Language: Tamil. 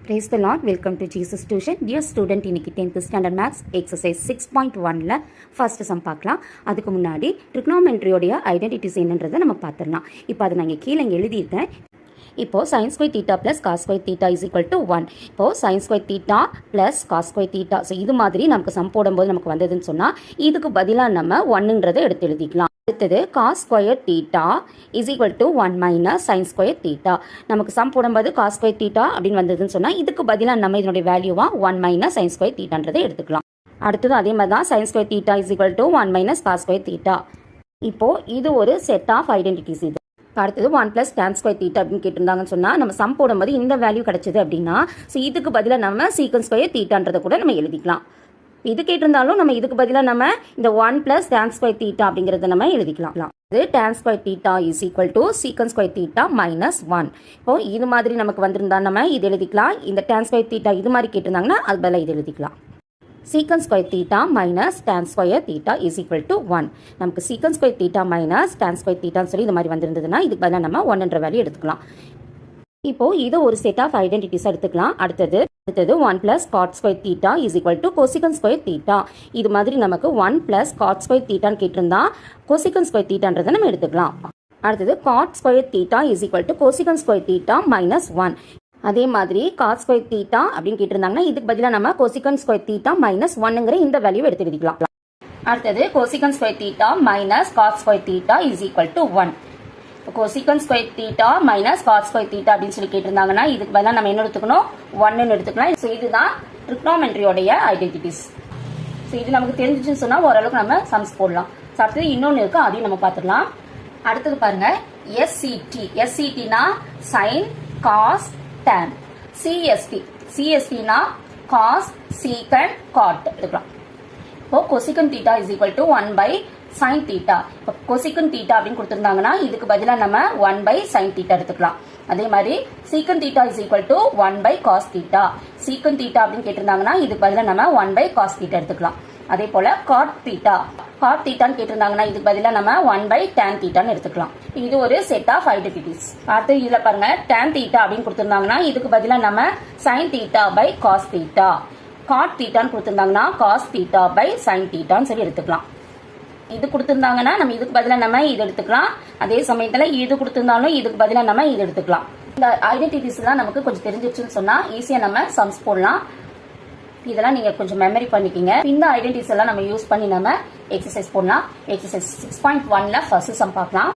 Praise the Lord. Welcome to Jesus Tuition. Dear student, இன்னைக்கு 10th standard maths exercise 6.1ல first sum பார்க்கலாம். அதுக்கு முன்னாடி trigonometry-யோட identities என்னன்றதை நம்ம பார்த்துடலாம். இப்போ அதை நான் கீழே எழுதியிருக்கேன். இப்போ sin square theta plus cos square theta is equal to 1. இப்போ sin square theta plus cos square theta. So இது மாதிரி நமக்கு சம் போடும்போது நமக்கு வந்ததுன்னு சொன்னால் இதுக்கு பதிலாக நம்ம 1ன்றதை எடுத்து எழுதிக்கலாம். அடுத்தது cos square theta is equal to 1 minus sin square theta. நமக்கு சம் போடும்போது cos square theta அப்படின்னு வந்ததுன்னு சொன்னால் இதுக்கு பதிலாக நம்ம இதனுடைய வேல்யூவாக 1 minus sin square thetaன்றதை எடுத்துக்கலாம். அடுத்தது அதே மாதிரி தான் sin square theta is equal to 1 minus cos square theta. இப்போ இது ஒரு செட் ஆஃப் ஐடென்டிட்டிஸ். இது அடுத்தது 1 plus tan square theta அப்படின்னு கேட்டிருந்தாங்கன்னு சொன்னால் நம்ம சம் போடும்போது இந்த வேல்யூ கிடைச்சது அப்படின்னா ஸோ இதுக்கு பதிலாக நம்ம secant square thetaன்றதை கூட நம்ம எழுதிக்கலாம். இது கேட்டிருந்தாலும் நம்ம இதுக்கு பதிலாக நம்ம இந்த 1 plus tan square theta அப்படிங்கிறத நம்ம எழுதிக்கலாம். இது tan square theta is equal to secant square theta minus 1. இப்போ இது மாதிரி நமக்கு வந்திருந்தா நம்ம இது எழுதிக்கலாம். இந்த tan square theta இது மாதிரி கேட்டிருந்தாங்கன்னா அது பதிலாக இது எழுதிக்கலாம். secant square theta minus tan square theta is equal to 1. நமக்கு secant square theta minus tan square theta சொல்லி இது மாதிரி வந்திருந்ததுன்னா இதுக்கு பதிலாக நம்ம 1ன்ற வேல்யூ எடுத்துக்கலாம். இப்போ இது ஒரு செட் ஆஃப் ஐடென்டிட்டிஸ் எடுத்துக்கலாம். அடுத்தது 1 plus cot square theta is equal to cosecant square theta. இது மாதிரி நமக்கு 1 plus cot square thetaன்னு கேட்டிருந்தா cosecant square thetaன்றதை நம்ம எடுத்துக்கலாம். அடுத்தது cot square theta is equal to cosecant square theta minus 1. அதே மாதிரி cos square theta அப்படின்னு கேட்டிருந்தாங்கன்னா இதுக்கு பதிலாக நம்ம cosecant square theta minus 1ங்கிற இந்த வேல்யூ எடுத்து எழுதிக்கலாம். அடுத்தது cosecant square theta minus cot square theta is equal to 1. cosecant square theta minus cot square theta அப்படின்னு சொல்லி கேட்டிருந்தாங்கன்னா இதுக்கு பதிலாக நம்ம என்ன எடுத்துக்கணும் 1ன்னு எடுத்துக்கலாம். ஸோ இதுதான் trigonometry-யோடைய ஐடென்டிட்டிஸ். ஸோ இது நமக்கு தெரிஞ்சிச்சுன்னு சொன்னால் ஓரளவுக்கு நம்ம சம்ஸ் போடலாம். ஸோ அடுத்தது இன்னொன்று இருக்கு, அதையும் நம்ம பார்த்துக்கலாம். அடுத்தது பாருங்க SCT. SCTனா sin cos tan. CST னா cos secant cot எடுக்கலாம். இப்போ cosecant theta is equal to 1 by sin theta. இப்போ cosecant theta அப்படின்னு கொடுத்திருந்தாங்கன்னா இதுக்கு பதிலாக நம்ம 1 by sin theta எடுத்துக்கலாம். அதே மாதிரி secant theta is equal to 1 by cos theta. secant theta அப்படின்னு கேட்டிருந்தாங்கன்னா இதுக்கு பதிலாக நம்ம 1 by cos theta எடுத்துக்கலாம். அதே போல cot thetaன்னு கேட்டிருந்தாங்கன்னா இதுக்கு பதிலாக நம்ம 1 by tan thetaன்னு எடுத்துக்கலாம். இது ஒரு செட் ஆஃப் ஐடென்டிட்டிஸ். அடுத்து இதுல பாருங்க tan theta அப்படின்னு கொடுத்திருந்தாங்கன்னா இதுக்கு பதிலாக நம்ம sin theta by cos theta. cot thetaன்னு கொடுத்திருந்தாங்கன்னா cos theta by sin thetaன்னு சொல்லி எடுத்துக்கலாம். இது கொடுத்திருந்தாங்கன்னா நம்ம இதுக்கு பதிலாக நம்ம இது எடுத்துக்கலாம். அதே சமயத்துல இது கொடுத்திருந்தாலும் இதுக்கு பதிலாக நம்ம இது எடுத்துக்கலாம். இந்த ஐடென்டிட்டிஸ் எல்லாம் நமக்கு கொஞ்சம் தெரிஞ்சிருச்சுன்னு சொன்னா ஈஸியா நம்ம சம்ஸ் போடலாம். இதெல்லாம் நீங்க கொஞ்சம் மெமரி பண்ணிக்கிங்க. இந்த ஐடென்டிட்டிஸ் எல்லாம் நம்ம யூஸ் பண்ணி நம்ம எக்ஸசைஸ் போடலாம். எக்ஸசைஸ் 6.1ல ஃபர்ஸ்ட் சம் பார்க்கலாம்.